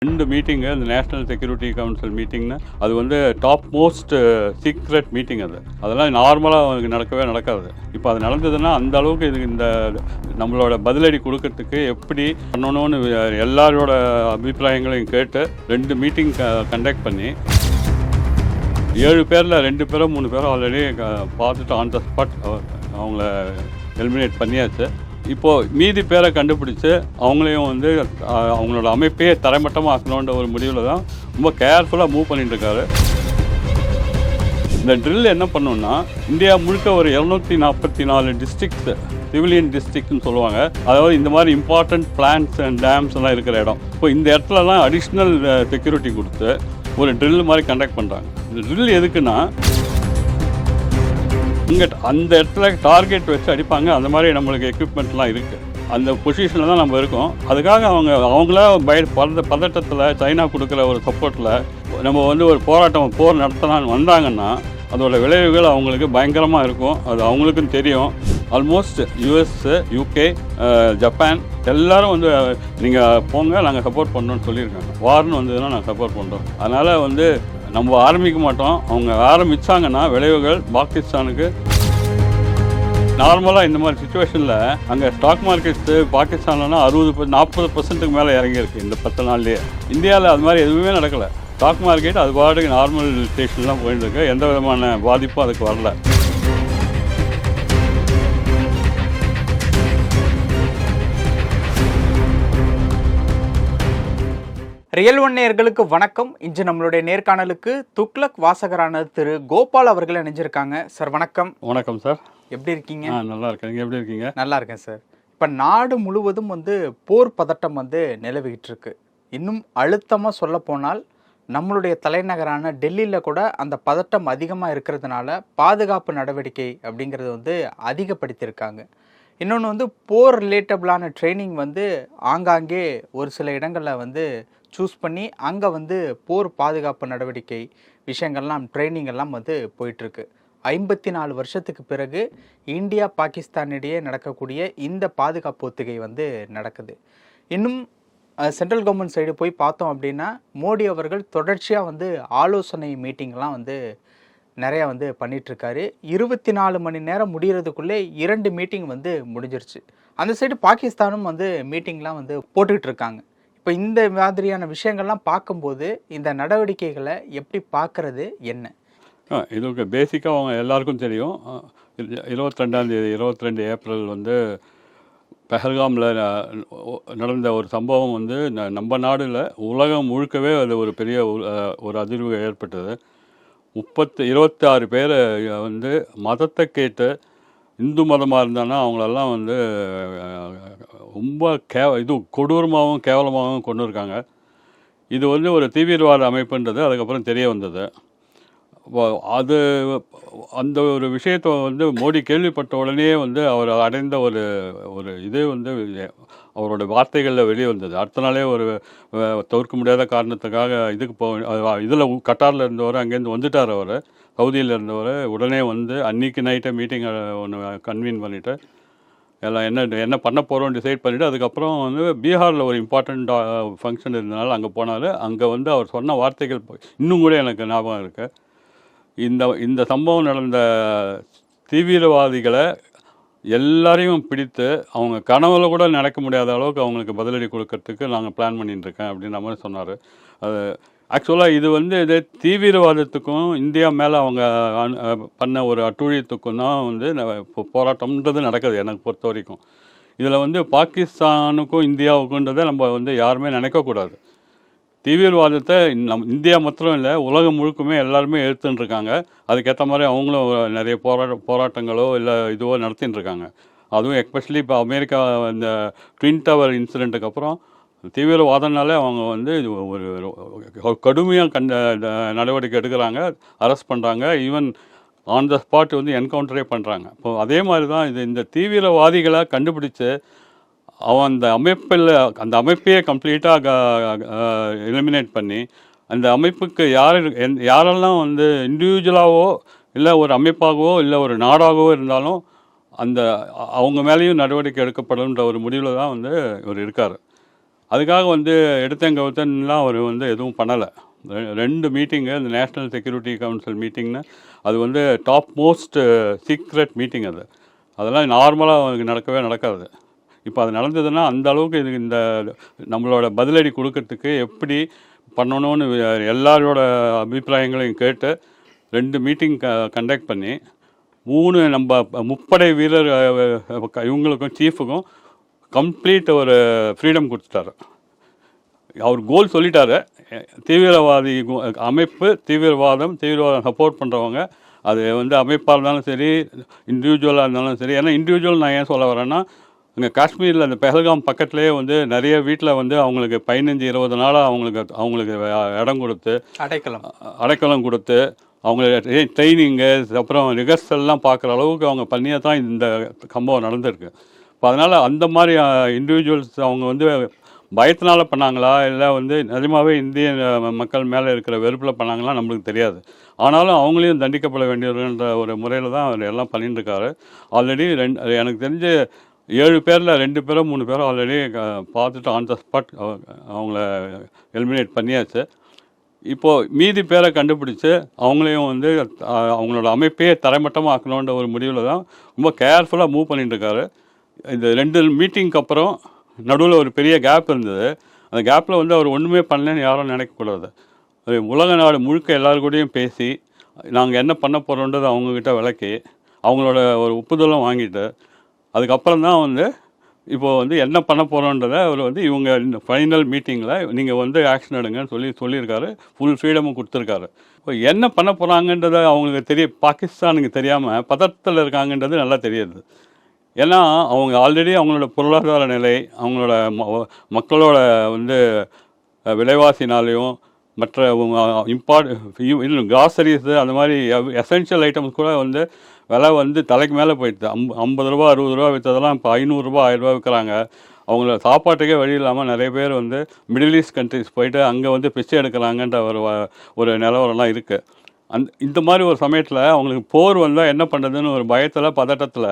2 மீட்டிங்கு அந்த national security council மீட்டிங்னு அது வந்து டாப் மோஸ்ட் சீக்ரெட் மீட்டிங் அதெல்லாம் நார்மலாக நடக்காது. இப்போ அது நடந்ததுன்னா அந்த அளவுக்கு இது இந்த நம்மளோட பதிலடி கொடுக்கறதுக்கு எப்படி பண்ணணும்னு எல்லாரோட அபிப்பிராயங்களையும் கேட்டு 2 மீட்டிங் கண்டக்ட் பண்ணி 7 பேரில் 2 பேரோ 3 பேரோ ஆல்ரெடி பார்த்துட்டு ஆன் த ஸ்பாட் அவங்கள எலிமினேட் பண்ணியாச்சு. இப்போது மீதி பேரை கண்டுபிடிச்சி அவங்களையும் வந்து அவங்களோட அமைப்பையே தரைமட்டமாக ஆக்கணுன்ற ஒரு முடிவில் தான் ரொம்ப கேர்ஃபுல்லாக மூவ் பண்ணிட்டுருக்காரு. இந்த ட்ரில் என்ன பண்ணோன்னா இந்தியா முழுக்க ஒரு 244 டிஸ்ட்ரிக்ட்ஸு சிவிலியன் டிஸ்ட்ரிக்ட்னு சொல்லுவாங்க. அதாவது இந்த மாதிரி இம்பார்ட்டண்ட் பிளான்ஸ் அண்ட் டேம்ஸ் எல்லாம் இருக்கிற இடம். இப்போ இந்த இடத்துலலாம் அடிஷ்னல் செக்யூரிட்டி கொடுத்து ஒரு ட்ரில் மாதிரி கண்டக்ட் பண்ணுறாங்க. இந்த ட்ரில் எதுக்குன்னா இங்கே அந்த இடத்துல டார்கெட் வச்சு அடிப்பாங்க. அந்த மாதிரி நம்மளுக்கு எக்யூப்மெண்ட்லாம் இருக்குது. அந்த பொசிஷனில் தான் நம்ம இருக்கோம். அதுக்காக அவங்களா பதட்டத்தில் சைனா கொடுக்குற ஒரு சப்போர்ட்டில் நம்ம வந்து ஒரு போர் நடத்தலான்னு வந்தாங்கன்னா அதோட விளைவுகள் அவங்களுக்கு பயங்கரமாக இருக்கும். அது அவங்களுக்கும் தெரியும். ஆல்மோஸ்ட் யூஎஸ், யூகே, ஜப்பான் எல்லோரும் வந்து நீங்கள் போங்க நாங்கள் சப்போர்ட் பண்ணோன்னு சொல்லியிருக்காங்க. வார்னு வந்ததுன்னா நாங்கள் சப்போர்ட் பண்ணுறோம். அதனால் வந்து நம்ம ஆரம்பிக்க மாட்டோம். அவங்க ஆரம்பித்தாங்கன்னா விளைவுகள் பாகிஸ்தானுக்கு நார்மலாக இந்த மாதிரி சுச்சுவேஷனில் அங்கே ஸ்டாக் மார்க்கெட்ஸு பாகிஸ்தான்லாம் 40% மேலே இறங்கியிருக்கு இந்த 10 நாள்லேயே. இந்தியாவில் அது மாதிரி எதுவுமே நடக்கலை. ஸ்டாக் மார்க்கெட் அது பாட்டுக்கு நார்மல் ஸ்டேஷன்லாம் போயிட்டுருக்கு. எந்த விதமான பாதிப்பும் அதுக்கு வரல. ரியல் ஒன் நேயர்களுக்கு வணக்கம். இன்று நம்மளுடைய நேர்காணலுக்கு துக்ளக் வாசகரான திரு கோபால் அவர்கள் இணைஞ்சிருக்காங்க. சார் வணக்கம். வணக்கம் சார். எப்படி இருக்கீங்க? நல்லா இருக்கேன். நீங்கள் எப்படி இருக்கீங்க? நல்லா இருக்கேன் சார். இப்போ நாடு முழுவதும் வந்து போர் பதட்டம் வந்து நிலவிக்கிட்டு இருக்கு. இன்னும் அழுத்தமாக சொல்ல போனால் நம்மளுடைய தலைநகரான டெல்லியில் கூட அந்த பதட்டம் அதிகமாக இருக்கிறதுனால பாதுகாப்பு நடவடிக்கை அப்படிங்கிறது வந்து அதிகப்படுத்தியிருக்காங்க. இன்னொன்று வந்து போர் ரிலேட்டபிளான ட்ரைனிங் வந்து ஆங்காங்கே ஒரு சில இடங்களில் வந்து சூஸ் பண்ணி அங்கே வந்து போர் பாதுகாப்பு நடவடிக்கை விஷயங்கள்லாம் ட்ரைனிங் எல்லாம் வந்து போயிட்டுருக்கு. 54 வருஷத்துக்கு பிறகு இந்தியா பாகிஸ்தான் இடையே நடக்கக்கூடிய இந்த பாதுகாப்பு ஒத்திகை வந்து நடக்குது. இன்னும் சென்ட்ரல் கவர்மெண்ட் சைடு போய் பார்த்தோம் அப்படின்னா மோடி அவர்கள் தொடர்ச்சியாக வந்து ஆலோசனை மீட்டிங்லாம் வந்து நிறையா வந்து பண்ணிகிட்ருக்காரு. 24 மணி நேரம் முடிகிறதுக்குள்ளே 2 மீட்டிங் வந்து முடிஞ்சிருச்சு. அந்த சைடு பாகிஸ்தானும் வந்து மீட்டிங்லாம் வந்து போட்டுக்கிட்டு இருக்காங்க. இப்போ இந்த மாதிரியான விஷயங்கள்லாம் பார்க்கும்போது இந்த நடவடிக்கைகளை எப்படி பார்க்குறது என்ன? இதுக்கு பேசிக்காக அவங்க எல்லாருக்கும் தெரியும். 22 ஏப்ரல் வந்து பெஹல்காமில் நடந்த ஒரு சம்பவம் வந்து நம்ம நாடில் உலகம் முழுக்கவே அது ஒரு பெரிய ஒரு அதிர்வு ஏற்பட்டது. 26 பேரை வந்து மதத்தை கேட்டு இந்து மதமாக இருந்தாங்கன்னா அவங்களெல்லாம் வந்து ரொம்ப கொடூரமாகவும் கேவலமாகவும் கொண்டு இருக்காங்க. இது வந்து ஒரு தீவிரவாத அமைப்புன்றது அதுக்கப்புறம் தெரிய வந்தது. அது அந்த ஒரு விஷயத்தை வந்து மோடி கேள்விப்பட்ட உடனே வந்து அவர் அடைந்த ஒரு இது வந்து அவரோட வார்த்தைகளில் வெளியே வந்தது. அடுத்த நாளே ஒரு தவிர்க்க முடியாத காரணத்துக்காக இதில் கட்டாரில் இருந்தவர் அங்கேருந்து வந்துட்டார். அவர் சவுதியில் இருந்தவர் உடனே வந்து அன்றைக்கி நைட்டை மீட்டிங் ஒன்று கன்வீன் பண்ணிவிட்டு எல்லாம் என்ன பண்ண போகிறோம் டிசைட் பண்ணிவிட்டு அதுக்கப்புறம் வந்து பீகாரில் ஒரு இம்பார்ட்டண்ட் ஃபங்க்ஷன் இருந்தனால அங்கே போனார். அங்கே வந்து அவர் சொன்ன வார்த்தைகள் இன்னும் கூட எனக்கு ஞாபகம் இருக்குது. இந்த சம்பவம் நடந்த தீவிரவாதிகளை எல்லாரையும் பிடித்து அவங்க கனவுல கூட நடக்க முடியாத அளவுக்கு அவங்களுக்கு பதிலடி கொடுக்கறதுக்கு நாங்கள் பிளான் பண்ணிட்டுருக்கேன் அப்படின்ற மாதிரி சொன்னார். அது ஆக்சுவலாக இது வந்து தீவிரவாதத்துக்கும் இந்தியா மேலே அவங்க பண்ண ஒரு அட்டூழியத்துக்கும் தான் வந்து போராட்டம்ன்றது நடக்குது எனக்கு பொறுத்த வரைக்கும். இதில் வந்து பாகிஸ்தானுக்கும் இந்தியாவுக்குன்றதை நம்ம வந்து யாருமே நினைக்கக்கூடாது. தீவிரவாதத்தை இந்தியா மாத்திரம் இல்லை உலகம் முழுக்குமே எல்லாருமே எடுத்துன்னு இருக்காங்க. அதுக்கேற்ற மாதிரி அவங்களும் நிறைய போராட்டங்களோ இல்லை இதுவோ நடத்தின்னு இருக்காங்க. அதுவும் எஸ்பெஷலி இப்போ அமெரிக்கா இந்த ட்வின் டவர் இன்சிடெண்ட்டுக்கு அப்புறம் தீவிரவாதனாலே அவங்க வந்து ஒரு கடுமையாக நடவடிக்கை எடுக்கிறாங்க, அரெஸ்ட் பண்ணுறாங்க, ஈவன் ஆன் த ஸ்பாட் வந்து என்கவுண்டரே பண்ணுறாங்க. இப்போ அதே மாதிரி தான் இந்த தீவிரவாதிகளை கண்டுபிடிச்சு அவன் அந்த அமைப்பையே கம்ப்ளீட்டாக எலிமினேட் பண்ணி அந்த அமைப்புக்கு யாரெல்லாம் வந்து இண்டிவிஜுவலாகவோ இல்லை ஒரு அமைப்பாகவோ இல்லை ஒரு நாடாகவோ இருந்தாலும் அவங்க மேலேயும் நடவடிக்கை எடுக்கப்படும்ன்ற ஒரு முடிவில் தான் வந்து இவர் இருக்கார். அதுக்காக வந்து எடுத்தேன் கவுத்தன்லாம் அவர் வந்து எதுவும் பண்ணலை. 2 மீட்டிங்கு இந்த நேஷ்னல் செக்யூரிட்டி கவுன்சில் மீட்டிங்னு அது வந்து டாப் மோஸ்ட் சீக்ரெட் மீட்டிங் அது. அதெல்லாம் நார்மலாக நடக்கவே நடக்காது. இப்போ அது நடந்ததுன்னா அந்த அளவுக்கு இது இந்த நம்மளோட பதிலடி கொடுக்கறதுக்கு எப்படி பண்ணணும்னு எல்லாரோட அபிப்பிராயங்களையும் கேட்டு 2 மீட்டிங் கண்டக்ட் பண்ணி 3 நம்ம முப்படை வீரர் இவங்களுக்கும் சீஃபுக்கும் கம்ப்ளீட் ஒரு ஃப்ரீடம் கொடுத்துட்டாரு. அவர் கோல் சொல்லிட்டாரு. தீவிரவாதி அமைப்பு தீவிரவாதம் சப்போர்ட் பண்ணுறவங்க அது வந்து அமைப்பாக இருந்தாலும் சரி இண்டிவிஜுவலாக இருந்தாலும் சரி. ஏன்னா இண்டிவிஜுவல் நான் ஏன் சொல்ல வரேன்னா இங்கே காஷ்மீரில் அந்த பெஹல்காம் பக்கத்துலேயே வந்து நிறைய வீட்டில் வந்து அவங்களுக்கு 15-20 நாளாக அவங்களுக்கு இடம் கொடுத்து அடைக்கலம் கொடுத்து அவங்கள ட்ரைனிங்கு அப்புறம் ரிஹர்சல்லாம் பார்க்குற அளவுக்கு அவங்க பண்ணியே தான் இந்த சம்பவம் நடந்திருக்கு. இப்போ அதனால் அந்த மாதிரி இண்டிவிஜுவல்ஸ் அவங்க வந்து பயத்தினால பண்ணாங்களா இல்லை வந்து நிஜமாகவே இந்திய மக்கள் மேலே இருக்கிற வெறுப்பில் பண்ணாங்களா நம்மளுக்கு தெரியாது. ஆனாலும் அவங்களையும் தண்டிக்கப்பட வேண்டியதுன்ற ஒரு முறையில் தான் அவர் எல்லாம் பண்ணிட்டு இருக்காரு. ஆல்ரெடி எனக்கு தெரிஞ்சு 7 பேரில் 2 பேரோ 3 பேரோ ஆல்ரெடி பார்த்துட்டு ஆன் த ஸ்பாட் அவங்கள எலிமினேட் பண்ணியாச்சு. இப்போது மீதி பேரை கண்டுபிடிச்சி அவங்களையும் வந்து அவங்களோட அமைப்பே தரைமட்டமாக ஆக்கணுன்ற ஒரு முடிவில் தான் ரொம்ப கேர்ஃபுல்லாக மூவ் பண்ணிட்டுருக்காரு. இந்த 2 மீட்டிங்க்கு அப்புறம் நடுவில் ஒரு பெரிய கேப் இருந்தது. அந்த கேப்பில் வந்து அவர் ஒன்றுமே பண்ணலன்னு யாரும் நினைக்கக்கூடாது. உலக நாடு முழுக்க எல்லாருக்கூடையும் பேசி நாங்கள் என்ன பண்ண போகிறோன்றது அவங்கக்கிட்ட விளக்கி அவங்களோட ஒரு ஒப்புதலும் வாங்கிட்டு அதுக்கப்புறம் தான் வந்து இப்போது வந்து என்ன பண்ண போகிறோன்றதை அவர் வந்து இவங்க இந்த ஃபைனல் மீட்டிங்கில் நீங்கள் வந்து ஆக்ஷன் எடுங்கன்னு சொல்லியிருக்காரு. ஃபுல் ஃப்ரீடமும் கொடுத்துருக்காரு. இப்போ என்ன பண்ண போகிறாங்கன்றதை அவங்களுக்கு பாகிஸ்தானுக்கு தெரியாமல் பதட்டத்தில் இருக்காங்கன்றது நல்லா தெரியுது. ஏன்னா அவங்க ஆல்ரெடி அவங்களோட பொருளாதார நிலை அவங்களோட மக்களோட வந்து விலைவாசினாலையும் மற்ற கிராசரிஸு அந்த மாதிரி எசென்ஷியல் ஐட்டம்ஸ் கூட வந்து விலை வந்து தலைக்கு மேலே போயிடுது. 50 ரூபா 60 ரூபா விற்றதெல்லாம் இப்போ 500 ரூபா 1000 ரூபா விற்கிறாங்க. அவங்கள சாப்பாட்டுக்கே வழி இல்லாமல் நிறைய பேர் வந்து மிடில் ஈஸ்ட் கண்ட்ரிஸ் போயிட்டு அங்கே வந்து பிச்சை எடுக்கிறாங்கன்ற ஒரு நிலவரம்லாம் இருக்குது. இந்த மாதிரி ஒரு சமயத்தில் அவங்களுக்கு போர் வந்தால் என்ன பண்ணுறதுன்னு ஒரு பயத்தில் பதட்டத்தில்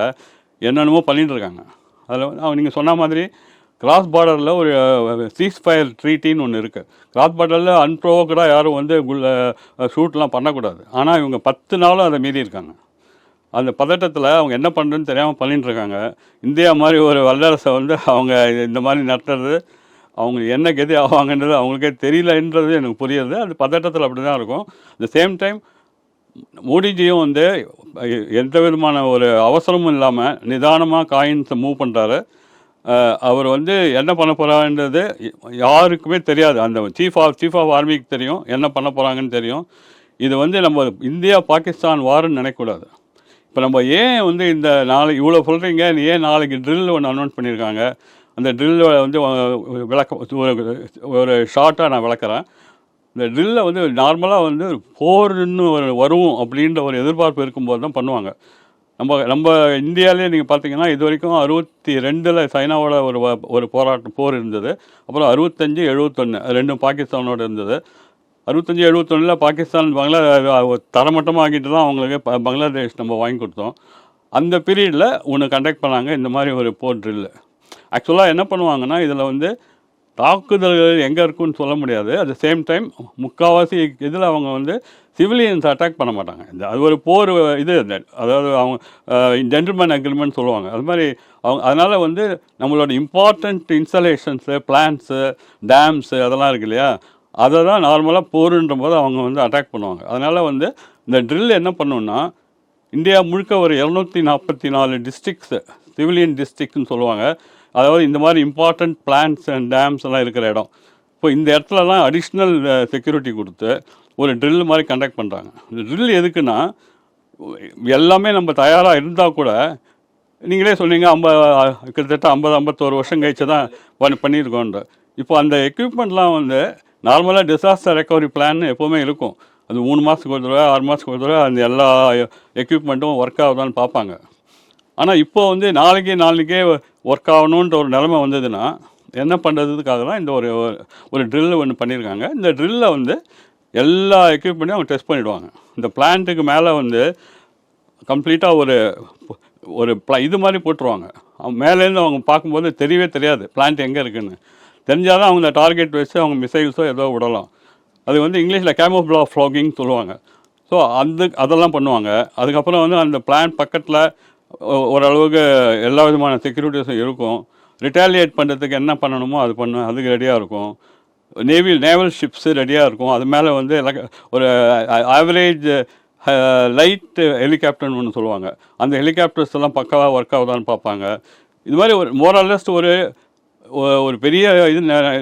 என்னென்னமோ பண்ணிகிட்ருக்காங்க. அதில் வந்து நீங்கள் சொன்ன மாதிரி கிராஸ் பார்டரில் ஒரு சீஸ் ஃபயர் ட்ரீட்டின்னு ஒன்று இருக்குது. கிராஸ் பார்டரில் அன்ப்ரோவோக்கடாக யாரும் வந்து ஷூட்லாம் பண்ணக்கூடாது. ஆனால் இவங்க 10 நாளும் அதை மீறி இருக்காங்க. அந்த பதட்டத்தில் அவங்க என்ன பண்ணுறதுன்னு தெரியாமல் பண்ணிட்டுருக்காங்க. இந்தியா மாதிரி ஒரு வல்லரசை வந்து அவங்க இந்த மாதிரி நடத்துறது அவங்க என்ன கெதி ஆவாங்கன்றது அவங்களுக்கே தெரியலன்றது எனக்கு புரியுது. அந்த பதட்டத்தில் அப்படி தான் இருக்கும். அட் சேம் டைம் மோடிஜியும் வந்து எந்த விதமான ஒரு அவசரமும் இல்லாமல் நிதானமாக காயின்ஸை மூவ் பண்ணுறாரு. அவர் வந்து என்ன பண்ண போகிறான்றது யாருக்குமே தெரியாது. அந்த சீஃப் ஆஃப் ஆர்மிக்கு தெரியும் என்ன பண்ண போகிறாங்கன்னு தெரியும். இது வந்து நம்ம இந்தியா பாகிஸ்தான் வார்ன்னு நினைக்கக்கூடாது. இப்போ நம்ம ஏன் வந்து இந்த நாளைக்கு இவ்வளோ சொல்கிறீங்க, ஏன் நாளைக்கு ட்ரில் ஒன்று அனௌன்ஸ் பண்ணியிருக்காங்க. அந்த ட்ரில்லை வந்து ஒரு ஷார்ட்டாக நான் விளக்குறேன். இந்த ட்ரில்லை வந்து நார்மலாக வந்து போர்ன்னு வரும் அப்படின்ற ஒரு எதிர்பார்ப்பு இருக்கும்போது தான் பண்ணுவாங்க. நம்ம இந்தியாவிலே நீங்கள் பார்த்தீங்கன்னா இது வரைக்கும் 62 சைனாவோட ஒரு போர் இருந்தது. அப்புறம் 65, 71 2 பாகிஸ்தானோட இருந்தது. 65, 71 பாகிஸ்தான் தரமட்டமாக ஆக்கிட்டு தான் அவங்களுக்கு பங்களாதேஷ் நம்ம வாங்கி கொடுத்தோம். அந்த பீரியடில் ஒன்று கண்டக்ட் பண்ணாங்க இந்த மாதிரி ஒரு போர் ட்ரில்லு. ஆக்சுவலாக என்ன பண்ணுவாங்கன்னா இதில் வந்து தாக்குதல்கள் எங்கே இருக்குன்னு சொல்ல முடியாது. அட் த சேம் டைம் முக்கால்வாசி இதில் அவங்க வந்து சிவிலியன்ஸ் அட்டாக் பண்ண மாட்டாங்க. அது ஒரு போர் இது, அதாவது அவங்க ஜென்டில்மேன் அக்ரிமெண்ட் சொல்லுவாங்க. அது மாதிரி அவங்க அதனால் வந்து நம்மளோட இம்பார்ட்டண்ட் இன்ஸ்டாலேஷன்ஸு பிளான்ஸு டேம்ஸு அதெல்லாம் இருக்கு இல்லையா, அதை தான் நார்மலாக போருன்ற போது அவங்க வந்து அட்டாக் பண்ணுவாங்க. அதனால் வந்து இந்த ட்ரில் என்ன பண்ணுன்னா இந்தியா முழுக்க ஒரு 244 டிஸ்ட்ரிக்ஸு சிவிலியன் டிஸ்ட்ரிக்ட்னு சொல்லுவாங்க. அதாவது இந்த மாதிரி இம்பார்ட்டண்ட் பிளான்ஸ் அண்ட் டேம்ஸ் எல்லாம் இருக்கிற இடம். இப்போ இந்த இடத்துலலாம் அடிஷ்னல் செக்யூரிட்டி கொடுத்து ஒரு ட்ரில் மாதிரி கண்டக்ட் பண்ணுறாங்க. இந்த ட்ரில் எதுக்குன்னா எல்லாமே நம்ம தயாராக இருந்தால் கூட நீங்களே சொன்னீங்க கிட்டத்தட்ட 50-51 வருஷம் கழிச்சு தான் பண்ணியிருக்கோன்ற. இப்போ அந்த எக்யூப்மெண்ட்லாம் வந்து நார்மலாக டிசாஸ்டர் ரெக்கவரி பிளான் எப்போவுமே இருக்கும். அது 3 மாதத்துக்கு ஒரு தடவை 6 மாதத்துக்கு ஒரு தடவை அந்த எல்லா எக்யூப்மெண்ட்டும் ஒர்க் ஆகுதான்னு பார்ப்பாங்க. ஆனால் இப்போ வந்து நாளைக்கே ஒர்க் ஆகணுன்ற ஒரு நிலைமை வந்ததுன்னா என்ன பண்ணுறதுக்காக தான் இந்த ஒரு ட்ரில்லு ஒன்று பண்ணியிருக்காங்க. இந்த ட்ரில்லை வந்து எல்லா எக்யூப்மெண்ட்டையும் அவங்க டெஸ்ட் பண்ணிவிடுவாங்க. இந்த பிளான்ட்டுக்கு மேலே வந்து கம்ப்ளீட்டாக ஒரு இது மாதிரி போட்டுருவாங்க. மேலேருந்து அவங்க பார்க்கும்போது தெரியவே தெரியாது பிளான்ட் எங்கே இருக்குதுன்னு. தெரிஞ்சால் தான் அவங்க டார்கெட் வச்சு அவங்க மிசைல்ஸோ ஏதோ விடலாம். அது வந்து இங்கிலீஷில் கேமோஃப்ளாக் ஃப்ளாகிங் சொல்லுவாங்க. ஸோ அதெல்லாம் பண்ணுவாங்க. அதுக்கப்புறம் வந்து அந்த பிளான் பக்கத்தில் ஓரளவுக்கு எல்லா விதமான செக்யூரிட்டிஸும் இருக்கும். ரிட்டாலியேட் பண்ணுறதுக்கு என்ன பண்ணணுமோ அதுக்கு ரெடியாக இருக்கும். நேவல் ஷிப்ஸு ரெடியாக இருக்கும். அது மேலே வந்து ஒரு ஆவரேஜ் லைட் ஹெலிகாப்டர்னு ஒன்று சொல்லுவாங்க. அந்த ஹெலிகாப்டர்ஸ் எல்லாம் பக்காவாக ஒர்க் ஆகுதான்னு பார்ப்பாங்க. இது மாதிரி ஒரு மோரல்லஸ்ட் ஒரு பெரிய இது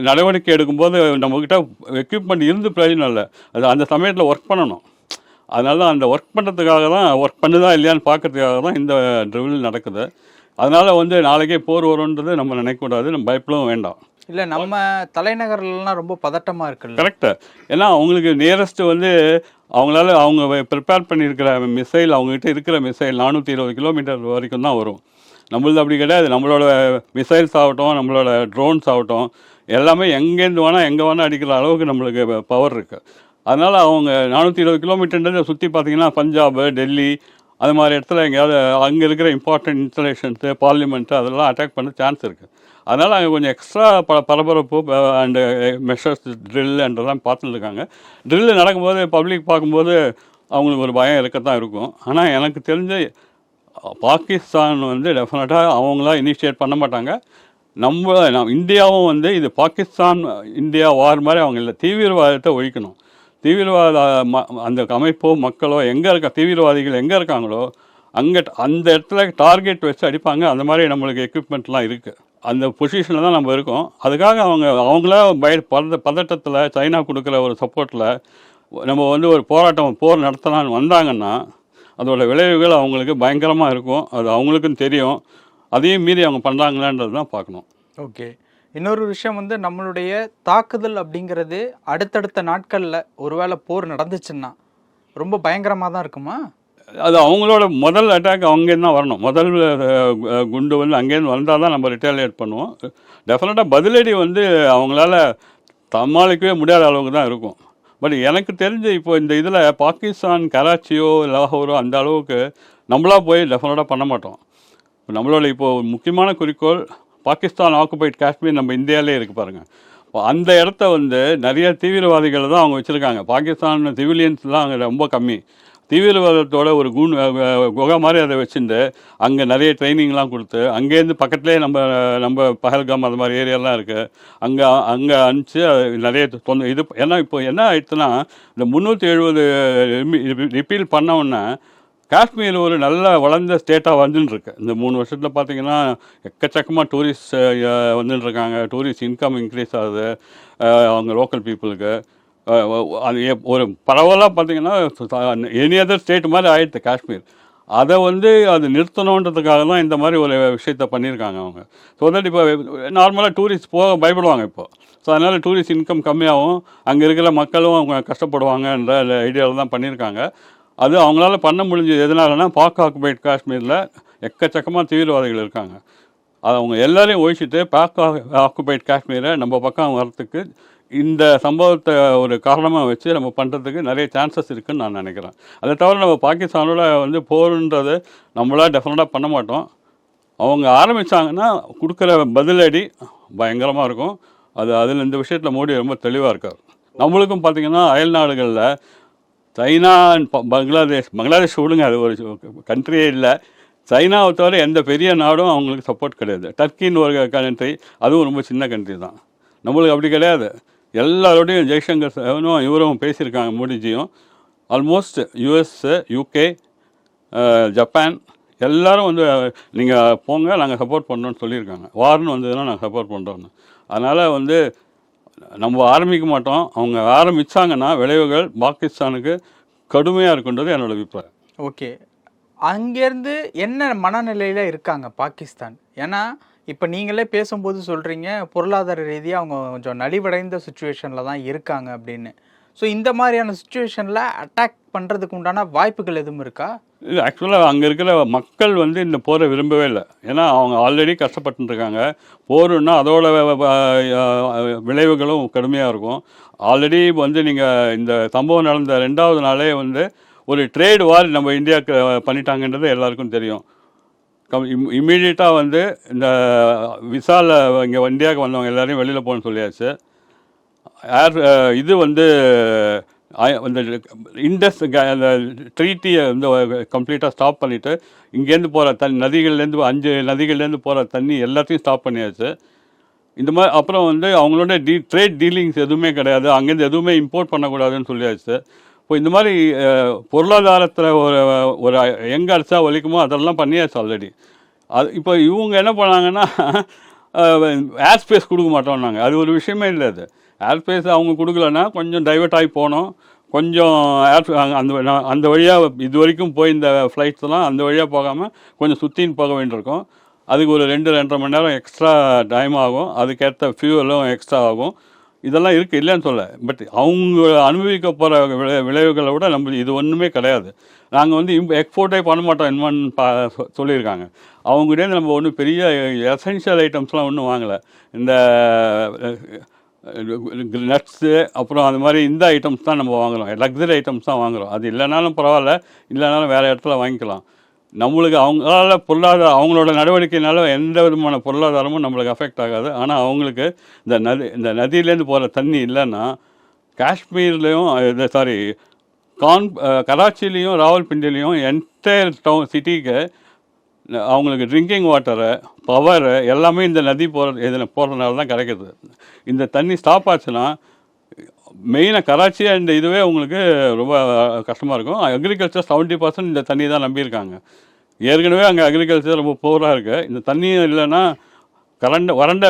நடவடிக்கை எடுக்கும்போது நம்மக்கிட்ட எக்யூப்மெண்ட் இருந்து பிரயோஜனம் இல்லை. அது அந்த சமயத்தில் ஒர்க் பண்ணணும். அதனால தான் அந்த ஒர்க் பண்ணுறதுக்காக தான், ஒர்க் பண்ணுதா இல்லையான்னு பார்க்கறதுக்காக தான் இந்த ட்ரில் நடக்குது. அதனால் வந்து நாளைக்கே போர் வரும்ன்றது நம்ம நினைக்கக்கூடாது, நம்ம பயப்படவும் வேண்டாம். இல்லை, நம்ம தலைநகர்லாம் ரொம்ப பதட்டமாக இருக்குல்ல. கரெக்டு. ஏன்னா அவங்களுக்கு நியரஸ்ட்டு வந்து அவங்க ப்ரிப்பேர் பண்ணியிருக்கிற மிசைல், அவங்ககிட்ட இருக்கிற மிசைல் 420 கிலோமீட்டர் வரைக்கும் தான் வரும். நம்மளது அப்படி கிடையாது. நம்மளோட மிசைல்ஸ் ஆகட்டும், நம்மளோட ட்ரோன்ஸ் ஆகட்டும், எல்லாமே எங்கேருந்து வேணால் எங்கே வேணால் அடிக்கிற அளவுக்கு நம்மளுக்கு பவர் இருக்குது. அதனால் அவங்க 420 கிலோமீட்டர்ன்றதை சுற்றி பார்த்தீங்கன்னா பஞ்சாப், டெல்லி அது மாதிரி இடத்துல எங்கேயாவது அங்கே இருக்கிற இம்பார்ட்டன்ட் இன்ஸ்டலேஷன்ஸு, பார்லிமெண்ட்டு அதெல்லாம் அட்டாக் பண்ண சான்ஸ் இருக்குது. அதனால் அங்கே கொஞ்சம் எக்ஸ்ட்ரா பரபரப்பு அண்டு மெஷர்ஸ் ட்ரில் என்றெல்லாம் பார்த்துட்டு இருக்காங்க. ட்ரில்லு நடக்கும்போது பப்ளிக் பார்க்கும்போது அவங்களுக்கு ஒரு பயம் இருக்கத்தான் இருக்கும். ஆனால் எனக்கு தெரிஞ்ச பாகிஸ்தான் வந்து டெஃபினட்டாக அவங்களாம் இனிஷியேட் பண்ண மாட்டாங்க. நம்ம இந்தியாவும் வந்து இது பாகிஸ்தான் இந்தியா வார் மாதிரி அவங்க இல்லை. தீவிரவாதத்தை ஒழிக்கணும். தீவிரவாத அந்த அமைப்போ மக்களோ தீவிரவாதிகள் எங்கே இருக்காங்களோ அந்த இடத்துல டார்கெட் வச்சு அடிப்பாங்க. அந்த மாதிரி நம்மளுக்கு எக்யூப்மெண்ட்லாம் இருக்குது. அந்த பொசிஷனில் தான் நம்ம இருக்கோம். அதுக்காக அவங்களா பதட்டத்தில் சைனா கொடுக்குற ஒரு சப்போர்ட்டில் நம்ம வந்து ஒரு போர் நடத்தலான்னு வந்தாங்கன்னா அதோட விளைவுகள் அவங்களுக்கு பயங்கரமாக இருக்கும். அது அவங்களுக்கும் தெரியும். அதையும் மீறி அவங்க பண்ணுறாங்களான்றது தான் பார்க்கணும். ஓகே. இன்னொரு விஷயம் வந்து நம்மளுடைய தாக்குதல் அப்படிங்கிறது அடுத்தடுத்த நாட்களில் ஒருவேளை போர் நடந்துச்சுன்னா ரொம்ப பயங்கரமாக தான் இருக்குமா? அது அவங்களோட முதல் அட்டாக் அங்கேருந்து தான் வரணும். முதல் குண்டு வந்து அங்கேருந்து வந்தால் தான் நம்ம ரிட்டாலியேட் பண்ணுவோம். டெஃபினட்டாக பதிலடி வந்து அவங்களால சமாளிக்கவே முடியாத அளவுக்கு தான் இருக்கும். பட் எனக்கு தெரிஞ்சு இப்போ இந்த இதில் பாகிஸ்தான் கராச்சியோ லாகூரோ அந்த அளவுக்கு நம்மளா போய் டெஃபினட்டாக பண்ண மாட்டோம். நம்மளோட இப்போது முக்கியமான குறிக்கோள் பாகிஸ்தான் ஆக்குபைட் காஷ்மீர் நம்ம இந்தியாவிலே இருக்குது பாருங்கள். அந்த இடத்த வந்து நிறைய தீவிரவாதிகள் தான் அவங்க வச்சுருக்காங்க. பாகிஸ்தான் சிவிலியன்ஸ்லாம் அங்கே ரொம்ப கம்மி. தீவிரவாதத்தோட ஒரு குகை மாதிரி அதை வச்சுட்டு அங்கே நிறைய ட்ரைனிங்லாம் கொடுத்து அங்கேருந்து பக்கத்துலேயே நம்ம பஹல்காம் அது மாதிரி ஏரியாலாம் இருக்குது. அங்கே அனுப்பிச்சு நிறைய இது ஏன்னா இப்போ என்ன ஆயிடுச்சுன்னா இந்த 370 ரிப்பீல் பண்ணவுடனே காஷ்மீர் ஒரு நல்ல வளர்ந்த ஸ்டேட்டாக வந்துட்டுருக்கு. இந்த 3 வருஷத்தில் பார்த்தீங்கன்னா எக்கச்சக்கமாக டூரிஸ்ட் வந்துட்டுருக்காங்க. டூரிஸ்ட் இன்கம் இன்க்ரீஸ் ஆகுது அவங்க லோக்கல் பீப்புளுக்கு. அது ஒரு பரவலாக பார்த்தீங்கன்னா எனி அதர் ஸ்டேட் மாதிரி ஆயிடுது காஷ்மீர். அதை வந்து அது நிறுத்தணுன்றதுக்காக தான் இந்த மாதிரி ஒரு விஷயத்த பண்ணியிருக்காங்க அவங்க. ஸோ தட் இப்போ நார்மலாக டூரிஸ்ட் போக பயப்படுவாங்க இப்போது. ஸோ அதனால் டூரிஸ்ட் இன்கம் கம்மியாகும், அங்கே இருக்கிற மக்களும் அவங்க கஷ்டப்படுவாங்கன்ற ஐடியாவில் தான் பண்ணியிருக்காங்க. அது அவங்களால பண்ண முடிஞ்சது எதனாலனா பாக் ஆக்குபைட் காஷ்மீரில் எக்கச்சக்கமாக தீவிரவாதிகள் இருக்காங்க. அது அவங்க எல்லாரையும் ஒழிச்சிட்டு பாக் ஆக்குபைட் காஷ்மீரை நம்ம பக்கம் வரத்துக்கு இந்த சம்பவத்தை ஒரு காரணமாக வச்சு நம்ம பண்ணுறதுக்கு நிறைய சான்சஸ் இருக்குதுன்னு நான் நினைக்கிறேன். அதை தவிர நம்ம பாகிஸ்தானோட வந்து போருன்றது நம்மளால் டெஃபினட்டாக பண்ண மாட்டோம். அவங்க ஆரம்பித்தாங்கன்னா கொடுக்குற பதிலடி பயங்கரமாக இருக்கும். அதில் இந்த விஷயத்தில் மோடி ரொம்ப தெளிவாக இருக்கார். நம்மளுக்கும் பார்த்திங்கன்னா அயல் நாடுகளில் சைனா, பங்களாதேஷ் விடுங்க, அது ஒரு கண்ட்ரியே இல்லை. சைனாவை தவிர எந்த பெரிய நாடும் அவங்களுக்கு சப்போர்ட் கிடையாது. டர்க்கின்னு ஒரு கண்ட்ரி, அதுவும் ரொம்ப சின்ன கண்ட்ரி தான். நம்மளுக்கு அப்படி கிடையாது. எல்லாரோடையும் ஜெய்சங்கர் இவரும் பேசியிருக்காங்க, மோடிஜியும். ஆல்மோஸ்ட் யூஎஸ்ஸு, யூகே, ஜப்பான் எல்லோரும் வந்து நீங்கள் போங்க, நாங்கள் சப்போர்ட் பண்ணுறோன்னு சொல்லியிருக்காங்க. வார்னு வந்ததுன்னா நாங்கள் சப்போர்ட் பண்ணுறோன்னு. அதனால் வந்து நம்ம ஆரம்பிக்க மாட்டோம். அவங்க ஆரம்பித்தாங்கன்னா விளைவுகள் பாகிஸ்தானுக்கு கடுமையாக இருக்குன்றது என்னோடய அபிப்பிராயம். ஓகே. அங்கேருந்து என்ன மனநிலையில் இருக்காங்க பாகிஸ்தான்? ஏன்னா இப்போ நீங்களே பேசும்போது சொல்கிறீங்க பொருளாதார ரீதியாக அவங்க கொஞ்சம் நலிவடைந்த சுச்சுவேஷனில் தான் இருக்காங்க அப்படின்னு. ஸோ இந்த மாதிரியான சுச்சுவேஷனில் அட்டாக் பண்ணுறதுக்கு உண்டான வாய்ப்புகள் எதுவும் இருக்கா? இல்லை, ஆக்சுவலாக அங்கே இருக்கிற மக்கள் வந்து இந்த போரை விரும்பவே இல்லை. ஏன்னா அவங்க ஆல்ரெடி கஷ்டப்பட்டுருக்காங்க. போருன்னா அதோட விளைவுகளும் கடுமையாக இருக்கும். ஆல்ரெடி வந்து நீங்கள் இந்த சம்பவம் நடந்த 2வது நாளே வந்து ஒரு ட்ரேட் வார் நம்ம இந்தியாவுக்கு பண்ணிட்டாங்கன்றது எல்லாருக்கும் தெரியும். இம்மீடியட்டாக வந்து இந்த விசாவில் இங்கே இந்தியாவுக்கு வந்தவங்க எல்லாரையும் வெளியில் போகணும்னு சொல்லியாச்சு. இது வந்து அந்த இண்டஸ் அந்த ட்ரீட்டியை வந்து கம்ப்ளீட்டாக ஸ்டாப் பண்ணிவிட்டு இங்கேருந்து போகிற நதிகள்லேருந்து 5 நதிகள்லேருந்து போகிற தண்ணி எல்லாத்தையும் ஸ்டாப் பண்ணியாச்சு. இந்த மாதிரி அப்புறம் வந்து அவங்களோட ட்ரேட் டீலிங்ஸ் எதுவுமே கிடையாது, அங்கேருந்து எதுவுமே இம்போர்ட் பண்ணக்கூடாதுன்னு சொல்லியாச்சு. இப்போ இந்த மாதிரி பொருளாதாரத்தில் ஒரு எங்கே அடிச்சா ஒழிக்குமோ அதெல்லாம் பண்ணியாச்சு ஆல்ரெடி. இப்போ இவங்க என்ன பண்ணாங்கன்னா ஏர் ஸ்பேஸ் கொடுக்க மாட்டோம்னாங்க. அது ஒரு விஷயமே இல்லை. அது ஏர் ஸ்பேஸ் அவங்க கொடுக்கலன்னா கொஞ்சம் டைவர்ட் ஆகி போனோம், கொஞ்சம் அந்த வழியாக இது வரைக்கும் போய் இந்த ஃப்ளைட்ஸ்லாம் அந்த வழியாக போகாமல் கொஞ்சம் சுற்றின்னு போக வேண்டியிருக்கும். அதுக்கு ஒரு 2-2.5 மணி நேரம் எக்ஸ்ட்ரா டைம் ஆகும், அதுக்கேற்ற ஃபியூவலும் எக்ஸ்ட்ரா ஆகும். இதெல்லாம் இருக்குது, இல்லைன்னு சொல்ல. பட் அவங்க அனுபவிக்க போகிற விளைவுகளை விட நம்ம இது ஒன்றுமே கிடையாது. நாங்கள் வந்து எக்ஸ்போர்ட்டே பண்ண மாட்டோம் என்னன்னு சொல்லியிருக்காங்க. அவங்ககிட்டேருந்து நம்ம ஒன்றும் பெரிய எசென்ஷியல் ஐட்டம்ஸ்லாம் ஒன்றும் வாங்கலை. இந்த நட்ஸு அப்புறம் அது மாதிரி இந்த ஐட்டம்ஸ் தான் நம்ம வாங்குகிறோம், லக்ஸரி ஐட்டம்ஸ் தான் வாங்குகிறோம். அது இல்லைனாலும் பரவாயில்ல, இல்லைனாலும் வேறு இடத்துல வாங்கிக்கலாம். நம்மளுக்கு அவங்களால அவங்களோட நடவடிக்கையினால எந்த விதமான பொருளாதாரமும் நம்மளுக்கு அஃபெக்ட் ஆகாது. ஆனால் அவங்களுக்கு இந்த நதியிலேருந்து போகிற தண்ணி இல்லைன்னா காஷ்மீர்லேயும் கராச்சிலையும் ராவல்பிண்டிலையும் என்டையர் சிட்டிக்கு அவங்களுக்கு ட்ரிங்கிங் வாட்டரு, பவரு எல்லாமே இந்த நதி போகிறதுனால தான் கிடைக்கிது. இந்த தண்ணி ஸ்டாப் ஆச்சுன்னா மெயினாக கராச்சி அண்ட் இதுவே உங்களுக்கு ரொம்ப கஷ்டமாக இருக்கும். அக்ரிகல்ச்சர் 70% இந்த தண்ணி தான் நம்பியிருக்காங்க. ஏற்கனவே அங்கே அக்ரிகல்ச்சர் ரொம்ப புவராக இருக்குது. இந்த தண்ணியும் இல்லைன்னா வறண்ட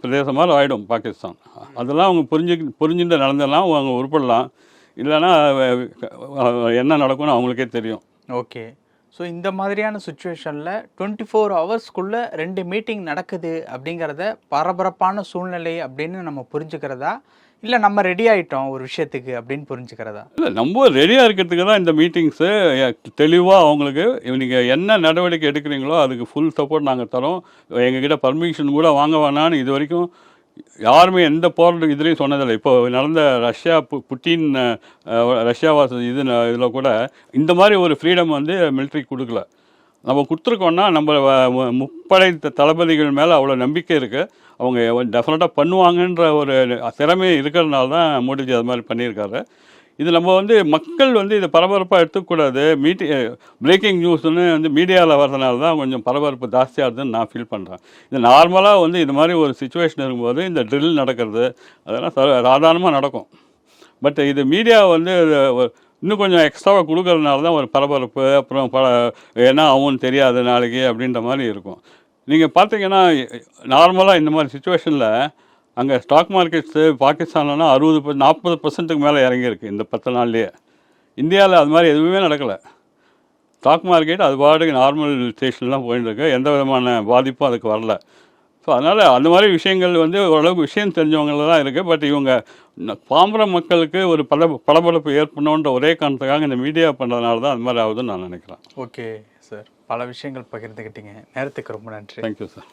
பிரதேசமாக ஆகிடும் பாகிஸ்தான். அதெல்லாம் அவங்க புரிஞ்சுட்டு நடந்தெல்லாம் அவங்க உருப்படலாம், இல்லைன்னா என்ன நடக்கும்னு அவங்களுக்கே தெரியும். ஓகே. ஸோ இந்த மாதிரியான சுச்சுவேஷனில் 24 ஹவர்ஸ்க்குள்ளே 2 மீட்டிங் நடக்குது அப்படிங்கிறத பரபரப்பான சூழ்நிலை அப்படின்னு நம்ம புரிஞ்சுக்கிறதா, இல்லை நம்ம ரெடி ஆகிட்டோம் ஒரு விஷயத்துக்கு அப்படின்னு புரிஞ்சுக்கிறதா? இல்லை, நம்ம ரெடியாக இருக்கிறதுக்கு தான் இந்த மீட்டிங்ஸு. தெளிவாக அவங்களுக்கு நீங்கள் என்ன நடவடிக்கை எடுக்கிறீங்களோ அதுக்கு ஃபுல் சப்போர்ட் நாங்கள் தரோம். எங்ககிட்ட பர்மிஷன் கூட வாங்க வேணான்னு இது வரைக்கும் யாருமே எந்த போராட்டம் இதுலேயும் சொன்னதில்லை. இப்போ நடந்த புட்டின் ரஷ்யா இதில் கூட இந்த மாதிரி ஒரு ஃப்ரீடம் வந்து மிலிட்ரி கொடுக்கல. நம்ம கொடுத்துருக்கோன்னா நம்ம முப்படை தளபதிகள் மேலே அவ்வளோ நம்பிக்கை இருக்குது. அவங்க டெஃபினட்டாக பண்ணுவாங்கன்ற ஒரு திறமை இருக்கிறதுனால தான் மோடிஜி அது மாதிரி பண்ணியிருக்காரு. இது நம்ம வந்து மக்கள் வந்து இதை பரபரப்பாக எடுத்துக்கூடாது. பிரேக்கிங் நியூஸ்ன்னு வந்து மீடியாவில் வர்றதுனால தான் கொஞ்சம் பரபரப்பு ஜாஸ்தியாகுதுன்னு நான் ஃபீல் பண்ணுறேன். இது நார்மலாக வந்து இது மாதிரி ஒரு சுச்சுவேஷன் இருக்கும்போது இந்த ட்ரில் நடக்கிறது அதெல்லாம் சாதாரணமாக நடக்கும். பட் இது மீடியா வந்து இன்னும் கொஞ்சம் எக்ஸ்ட்ராவாக கொடுக்கறதுனால தான் ஒரு பரபரப்பு, அப்புறம் ஏன்னா அவனும் தெரியாது நாளைக்கு அப்படின்ற மாதிரி இருக்கும். நீங்கள் பார்த்தீங்கன்னா நார்மலாக இந்த மாதிரி சுச்சுவேஷனில் அங்கே ஸ்டாக் மார்க்கெட்ஸு பாகிஸ்தான்லனா 40% மேலே இறங்கியிருக்கு இந்த 10 நாள்லேயே. இந்தியாவில் அது மாதிரி எதுவுமே நடக்கலை. ஸ்டாக் மார்க்கெட் அது பாட்டுக்கு நார்மல் ஸ்டேஷன்லாம் போயிட்டுருக்கு, எந்த விதமான பாதிப்பும் அதுக்கு வரல. ஸோ அதனால் அந்த மாதிரி விஷயங்கள் வந்து ஓரளவுக்கு விஷயம் தெரிஞ்சவங்கள தான் இருக்குது. பட் இவங்க பாமர மக்களுக்கு ஒரு படபடப்பு ஏற்படணுன்ற ஒரே காரணத்துக்காக இந்த மீடியா பண்ணுறதுனால தான் அது மாதிரி ஆகுதுன்னு நான் நினைக்கிறேன். ஓகே சார், பல விஷயங்கள் பகிர்ந்துக்கிட்டீங்க. நேரத்துக்கு ரொம்ப நன்றி. Thank you sir.